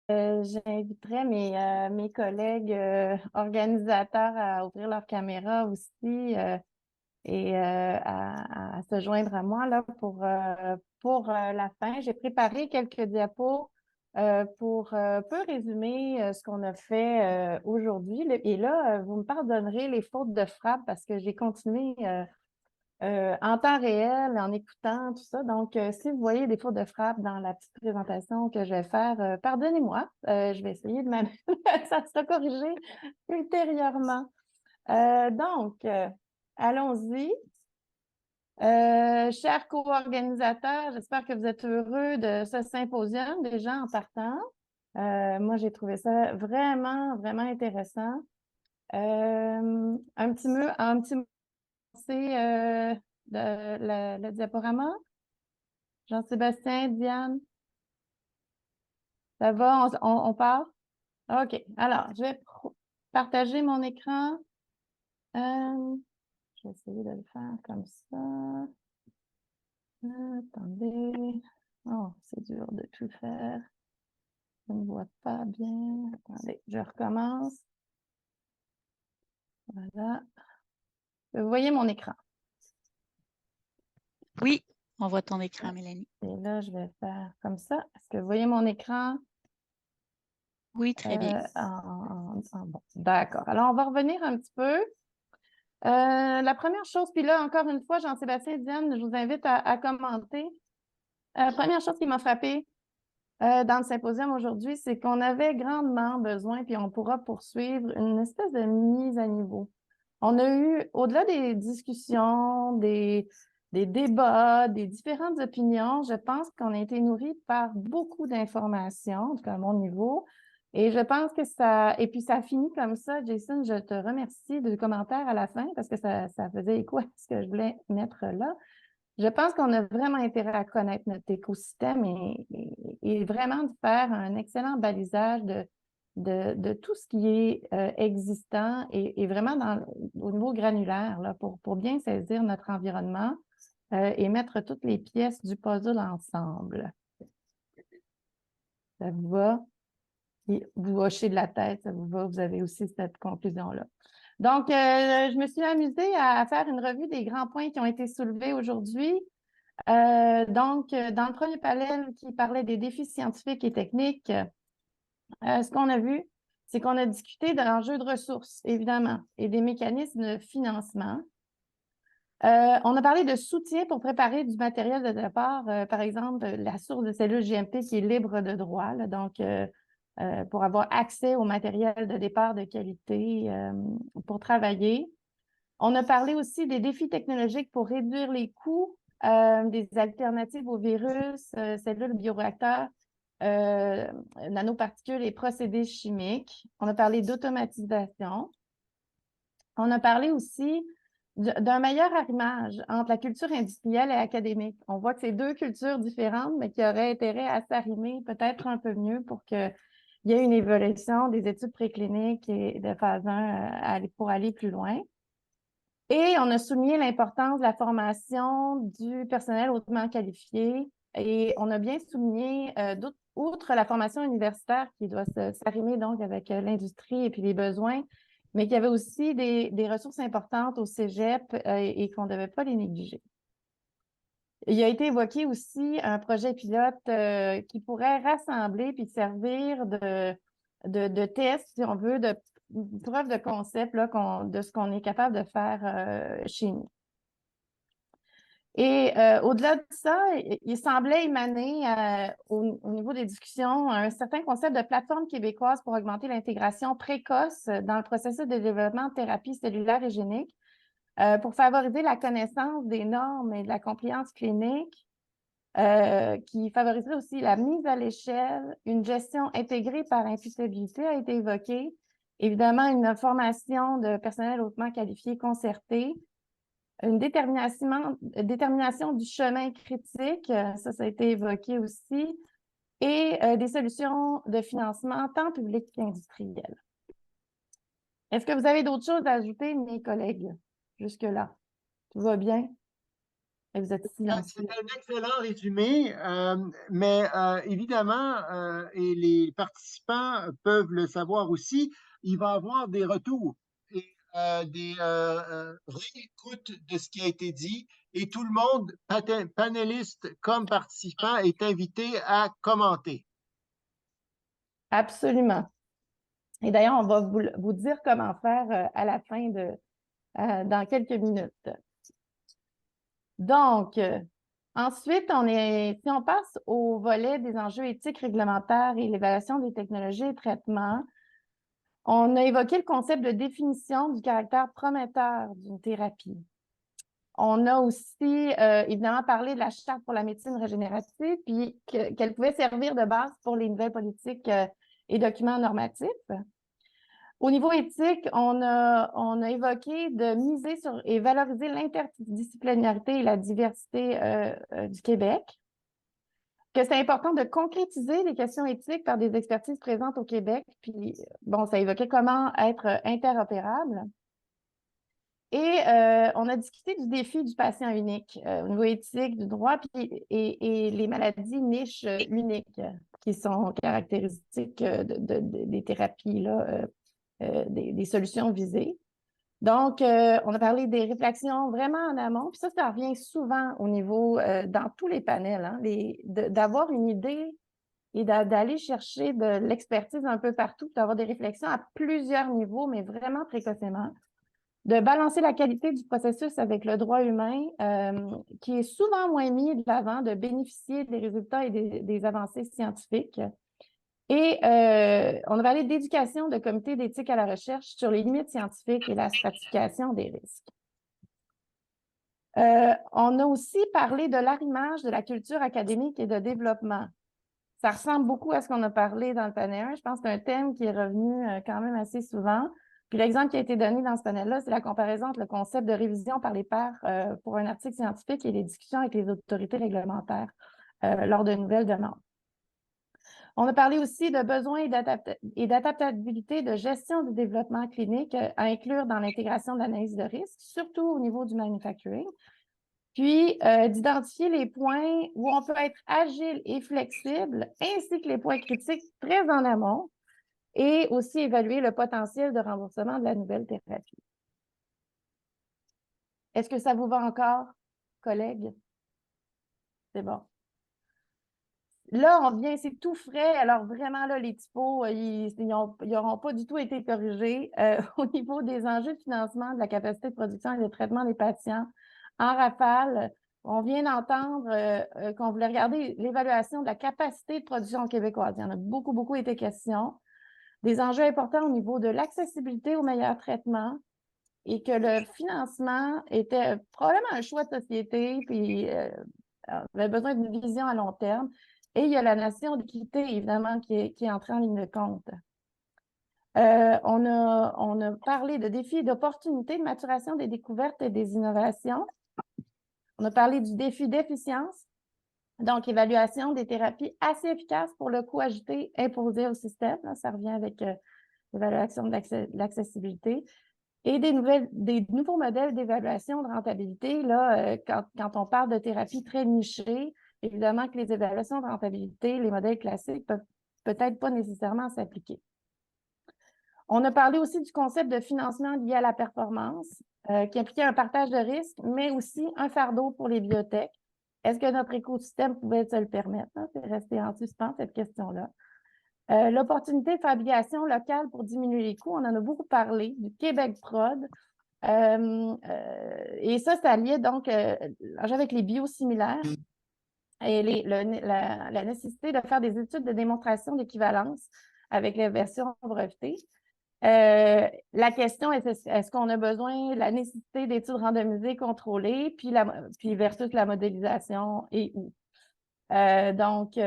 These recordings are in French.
J'inviterais mes collègues organisateurs à ouvrir leur caméra aussi et à se joindre à moi là, pour la fin. J'ai préparé quelques diapos pour peu résumer ce qu'on a fait aujourd'hui. Et là, vous me pardonnerez les fautes de frappe parce que j'ai continué en temps réel, en écoutant tout ça. Donc, si vous voyez des fautes de frappe dans la petite présentation que je vais faire, pardonnez-moi. Je vais essayer de m'améliorer. Ça sera corrigé ultérieurement. Donc, allons-y. Chers co-organisateurs, j'espère que vous êtes heureux de ce symposium déjà en partant. Moi, j'ai trouvé ça vraiment, vraiment intéressant. Un petit mot, c'est le diaporama. Jean-Sébastien, Diane, ça va? On part? OK. Alors, je vais partager mon écran. Je vais essayer de le faire comme ça. Attendez. Oh, c'est dur de tout faire. Je ne vois pas bien. Attendez, je recommence. Voilà. Vous voyez mon écran. Oui, on voit ton écran, Mélanie. Et là, je vais faire comme ça. Est-ce que vous voyez mon écran? Oui, très bien. Bon, d'accord. Alors, on va revenir un petit peu. La première chose, puis là, encore une fois, Jean-Sébastien et Diane, je vous invite à commenter. Première chose qui m'a frappée dans le symposium aujourd'hui, c'est qu'on avait grandement besoin, puis on pourra poursuivre, une espèce de mise à niveau. On a eu, au-delà des discussions, des débats, des différentes opinions, je pense qu'on a été nourris par beaucoup d'informations, en tout cas à mon niveau. Et je pense que ça, et puis ça finit comme ça. Jason, je te remercie du commentaire à la fin parce que ça faisait écho à ce que je voulais mettre là. Je pense qu'on a vraiment intérêt à connaître notre écosystème et vraiment de faire un excellent balisage de tout ce qui est existant et vraiment au niveau granulaire là, pour bien saisir notre environnement et mettre toutes les pièces du puzzle ensemble. Ça vous va? Et vous hochez de la tête, ça vous va? Vous avez aussi cette conclusion-là. Donc, je me suis amusée à faire une revue des grands points qui ont été soulevés aujourd'hui. Donc, dans le premier panel qui parlait des défis scientifiques et techniques, ce qu'on a vu, c'est qu'on a discuté d'enjeux de ressources, évidemment, et des mécanismes de financement. On a parlé de soutien pour préparer du matériel de départ, par exemple, la source de cellules GMP qui est libre de droit, là, donc pour avoir accès au matériel de départ de qualité pour travailler. On a parlé aussi des défis technologiques pour réduire les coûts, des alternatives aux virus, cellules, bioréacteurs, euh, nanoparticules et procédés chimiques. On a parlé d'automatisation. On a parlé aussi d'un meilleur arrimage entre la culture industrielle et académique. On voit que c'est deux cultures différentes, mais qui auraient intérêt à s'arrimer peut-être un peu mieux pour qu'il y ait une évolution des études précliniques et de phase 1 pour aller plus loin. Et on a souligné l'importance de la formation du personnel hautement qualifié et on a bien souligné, outre la formation universitaire qui doit s'arrimer donc avec l'industrie et puis les besoins, mais qu'il y avait aussi des ressources importantes au cégep et qu'on ne devait pas les négliger. Il a été évoqué aussi un projet pilote qui pourrait rassembler puis servir de test, si on veut, de preuve de concept là, de ce qu'on est capable de faire chez nous. Et au-delà de ça, il semblait émaner au niveau des discussions un certain concept de plateforme québécoise pour augmenter l'intégration précoce dans le processus de développement de thérapie cellulaire et génique, pour favoriser la connaissance des normes et de la compliance clinique, qui favoriserait aussi la mise à l'échelle, une gestion intégrée par imputabilité a été évoquée, évidemment une formation de personnel hautement qualifié concerté, une détermination du chemin critique, ça a été évoqué aussi, et des solutions de financement tant public qu'industriel. Est-ce que vous avez d'autres choses à ajouter, mes collègues, jusque-là? Tout va bien? Et vous êtes C'est silencieux. un excellent résumé, mais évidemment, et les participants peuvent le savoir aussi, il va y avoir des retours et des réécoutes de ce qui a été dit, et tout le monde, panéliste comme participant, est invité à commenter. Absolument. Et d'ailleurs, on va vous dire comment faire à la fin dans quelques minutes. Donc, ensuite, si on passe au volet des enjeux éthiques réglementaires et l'évaluation des technologies et traitements, on a évoqué le concept de définition du caractère prometteur d'une thérapie. On a aussi, évidemment, parlé de la Charte pour la médecine régénérative, puis qu'elle pouvait servir de base pour les nouvelles politiques et documents normatifs. Au niveau éthique, on a évoqué de miser sur et valoriser l'interdisciplinarité et la diversité du Québec, que c'est important de concrétiser les questions éthiques par des expertises présentes au Québec, puis bon, ça évoquait comment être interopérable. Et on a discuté du défi du patient unique au niveau éthique, du droit, et les maladies niches uniques qui sont caractéristiques des thérapies, là, des solutions visées. Donc, on a parlé des réflexions vraiment en amont, puis ça revient souvent au niveau, dans tous les panels, hein, d'avoir une idée et d'aller chercher de l'expertise un peu partout, d'avoir des réflexions à plusieurs niveaux, mais vraiment précocement, de balancer la qualité du processus avec le droit humain, qui est souvent moins mis de l'avant, de bénéficier des résultats et des avancées scientifiques. Et on a parlé d'éducation de comités d'éthique à la recherche sur les limites scientifiques et la stratification des risques. On a aussi parlé de l'arrimage de la culture académique et de développement. Ça ressemble beaucoup à ce qu'on a parlé dans le panel 1. Je pense que c'est un thème qui est revenu quand même assez souvent. Puis l'exemple qui a été donné dans ce panel-là, c'est la comparaison entre le concept de révision par les pairs pour un article scientifique et les discussions avec les autorités réglementaires lors de nouvelles demandes. On a parlé aussi de besoins et d'adaptabilité de gestion du développement clinique à inclure dans l'intégration de l'analyse de risque, surtout au niveau du manufacturing. Puis, d'identifier les points où on peut être agile et flexible, ainsi que les points critiques très en amont, et aussi évaluer le potentiel de remboursement de la nouvelle thérapie. Est-ce que ça vous va encore, collègues? C'est bon. Là, on vient, c'est tout frais. Alors, vraiment, là, les typos, ils n'auront pas du tout été corrigés. Au niveau des enjeux de financement, de la capacité de production et de traitement des patients, en rafale, on vient d'entendre qu'on voulait regarder l'évaluation de la capacité de production québécoise. Il y en a beaucoup, beaucoup été question. Des enjeux importants au niveau de l'accessibilité aux meilleurs traitements et que le financement était probablement un choix de société, puis avait besoin d'une vision à long terme. Et il y a la notion d'équité, évidemment, qui est entrée en ligne de compte. On a parlé de défis et d'opportunités de maturation des découvertes et des innovations. On a parlé du défi d'efficience, donc évaluation des thérapies assez efficaces pour le coût ajouté imposé au système. Là, ça revient avec l'évaluation de l'accessibilité. Et des nouveaux modèles d'évaluation de rentabilité. Là, quand on parle de thérapie très nichée, évidemment que les évaluations de rentabilité, les modèles classiques peuvent peut-être pas nécessairement s'appliquer. On a parlé aussi du concept de financement lié à la performance, qui impliquait un partage de risques, mais aussi un fardeau pour les biotech. Est-ce que notre écosystème pouvait se le permettre? Hein? C'est resté en suspens, cette question-là. L'opportunité de fabrication locale pour diminuer les coûts, on en a beaucoup parlé, du Québec Prod. Et ça liait donc avec les biosimilaires et la nécessité de faire des études de démonstration d'équivalence avec les versions brevetées. La question est, est-ce qu'on a besoin de la nécessité d'études randomisées contrôlées, puis versus la modélisation et où? Donc,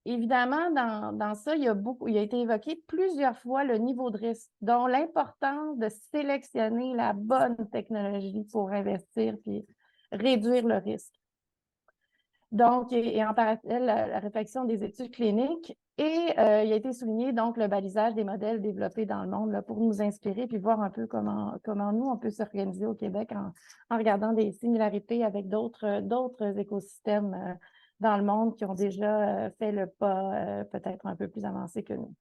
évidemment, dans ça, il a été évoqué plusieurs fois le niveau de risque, dont l'importance de sélectionner la bonne technologie pour investir puis réduire le risque. Donc, et en parallèle, la réflexion des études cliniques. Et il a été souligné donc le balisage des modèles développés dans le monde là, pour nous inspirer puis voir un peu comment nous, on peut s'organiser au Québec en regardant des similarités avec d'autres écosystèmes dans le monde qui ont déjà fait le pas peut-être un peu plus avancé que nous.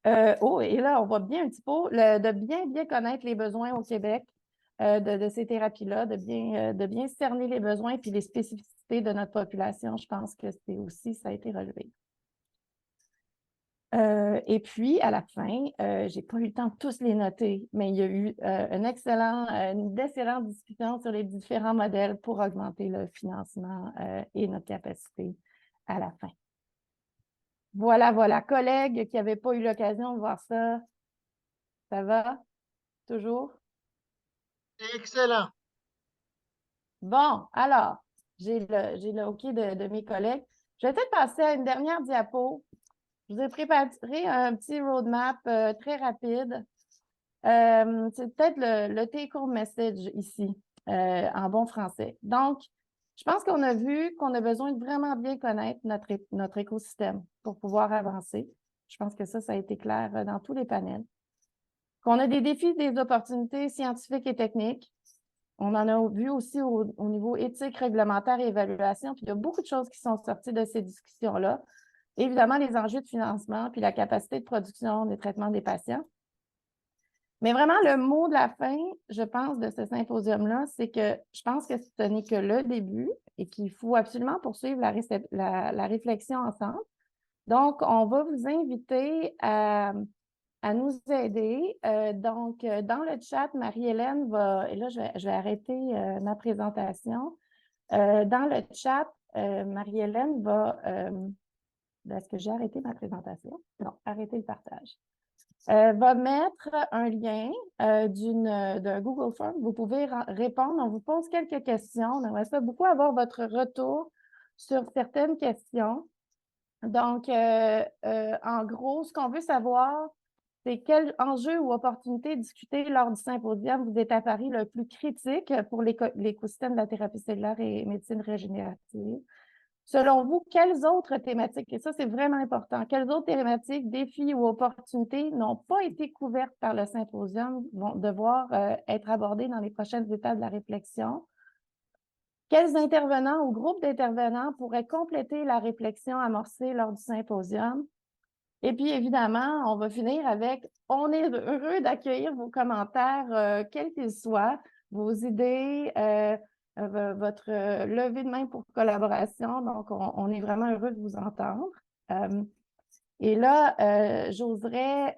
Et là, on voit bien un petit peu de bien connaître les besoins au Québec de ces thérapies-là, de bien cerner les besoins puis les spécificités de notre population. Je pense que ça a été relevé. Et puis, à la fin, je n'ai pas eu le temps de tous les noter, mais il y a eu une d'excellente discussion sur les différents modèles pour augmenter le financement et notre capacité à la fin. Voilà. Collègues qui n'avaient pas eu l'occasion de voir ça, ça va? Toujours? Excellent. Bon, alors, j'ai le OK de mes collègues. Je vais peut-être passer à une dernière diapo. Je vous ai préparé un petit roadmap très rapide. C'est peut-être le take-home message ici, en bon français. Donc, je pense qu'on a vu qu'on a besoin de vraiment bien connaître notre écosystème pour pouvoir avancer. Je pense que ça a été clair dans tous les panels. Qu'on a des défis, des opportunités scientifiques et techniques. On en a vu aussi au niveau éthique, réglementaire et évaluation. Puis il y a beaucoup de choses qui sont sorties de ces discussions-là. Évidemment, les enjeux de financement puis la capacité de production des traitements des patients. Mais vraiment, le mot de la fin, je pense, de ce symposium-là, c'est que je pense que ce n'est que le début et qu'il faut absolument poursuivre la réflexion ensemble. Donc, on va vous inviter à nous aider. Donc, dans le chat, Marie-Hélène va, et là, je vais arrêter ma présentation. Dans le chat, Marie-Hélène va, est-ce que j'ai arrêté ma présentation? Non, arrêter le partage. Va mettre un lien d'un Google Form. Vous pouvez répondre. On vous pose quelques questions. On aimerait ça beaucoup avoir votre retour sur certaines questions. Donc, en gros, ce qu'on veut savoir, c'est quel enjeu ou opportunité discuté lors du symposium vous est apparu le plus critique pour l'écosystème de la thérapie cellulaire et médecine régénérative. Selon vous, quelles autres thématiques, et ça c'est vraiment important, quelles autres thématiques, défis ou opportunités n'ont pas été couvertes par le symposium vont devoir être abordées dans les prochaines étapes de la réflexion? Quels intervenants ou groupes d'intervenants pourraient compléter la réflexion amorcée lors du symposium? Et puis, évidemment, on va finir avec « On est heureux d'accueillir vos commentaires, quels qu'ils soient, vos idées, votre levée de main pour collaboration. » Donc, on est vraiment heureux de vous entendre. Et là, j'oserais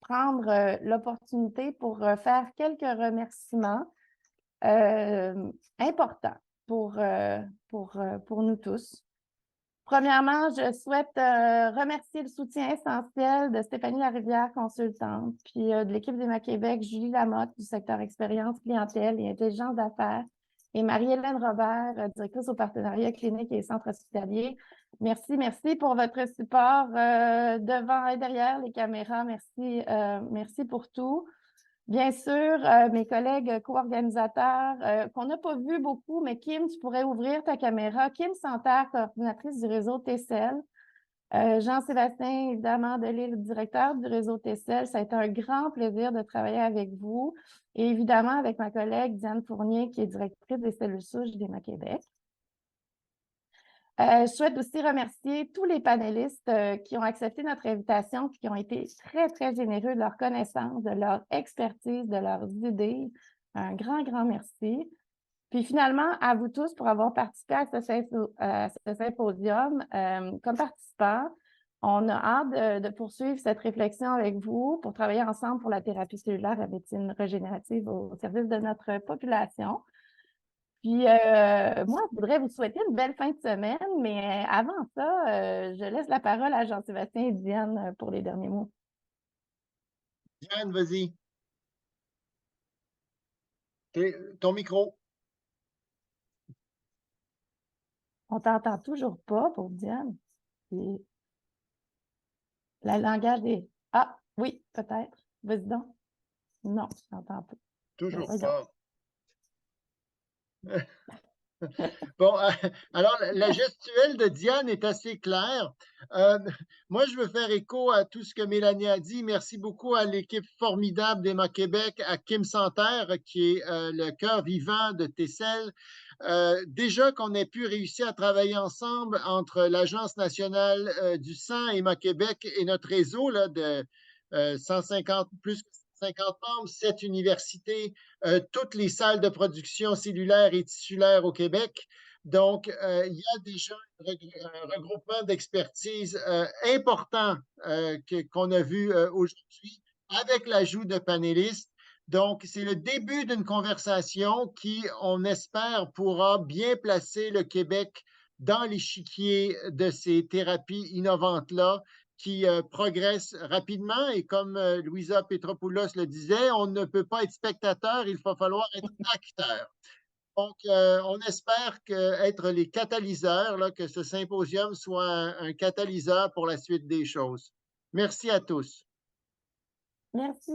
prendre l'opportunité pour faire quelques remerciements importants pour nous tous. Premièrement, je souhaite remercier le soutien essentiel de Stéphanie Larivière, consultante, puis de l'équipe d'EMA Québec, Julie Lamotte du secteur expérience, clientèle et intelligence d'affaires, et Marie-Hélène Robert, directrice au partenariat clinique et centre hospitalier. Merci pour votre support devant et derrière les caméras. Merci pour tout. Bien sûr, mes collègues co-organisateurs, qu'on n'a pas vu beaucoup, mais Kim, tu pourrais ouvrir ta caméra. Kim Santerre, coordinatrice du réseau TCL. Jean-Sébastien, évidemment, Delisle, directeur du réseau TCL. Ça a été un grand plaisir de travailler avec vous. Et évidemment, avec ma collègue Diane Fournier, qui est directrice des cellules souches d'EMA Québec. Je souhaite aussi remercier tous les panélistes qui ont accepté notre invitation et qui ont été très, très généreux de leur connaissance, de leur expertise, de leurs idées. Un grand, grand merci. Puis finalement, à vous tous pour avoir participé à ce symposium comme participants. On a hâte de poursuivre cette réflexion avec vous pour travailler ensemble pour la thérapie cellulaire et la médecine régénérative au service de notre population. Puis, moi, je voudrais vous souhaiter une belle fin de semaine, mais avant ça, je laisse la parole à Jean-Sébastien et Diane pour les derniers mots. Diane, vas-y. Ton micro. On t'entend toujours pas pour Diane. Le langage des... Ah, oui, peut-être. Vas-y donc. Non, je n'entends pas. Toujours Vas-y donc. pas. Bon, alors la gestuelle de Diane est assez claire. Euh, Moi, je veux faire écho à tout ce que Mélanie a dit. Merci beaucoup à l'équipe formidable d'Emma Québec, à Kim Santerre, qui est le cœur vivant de Tessel. Déjà qu'on ait pu réussir à travailler ensemble entre l'Agence nationale du sang, Emma Québec, et notre réseau là, de 150, plus que 50 membres, 7 universités, toutes les salles de production cellulaire et tissulaire au Québec. Donc, il y a déjà un regroupement d'expertise important qu'on a vu aujourd'hui avec l'ajout de panélistes. Donc, c'est le début d'une conversation qui, on espère, pourra bien placer le Québec dans l'échiquier de ces thérapies innovantes-là qui progressent rapidement. Et comme Louisa Petropoulos le disait, on ne peut pas être spectateur, il va falloir être acteur. Donc, on espère être les catalyseurs, là, que ce symposium soit un catalyseur pour la suite des choses. Merci à tous. Merci.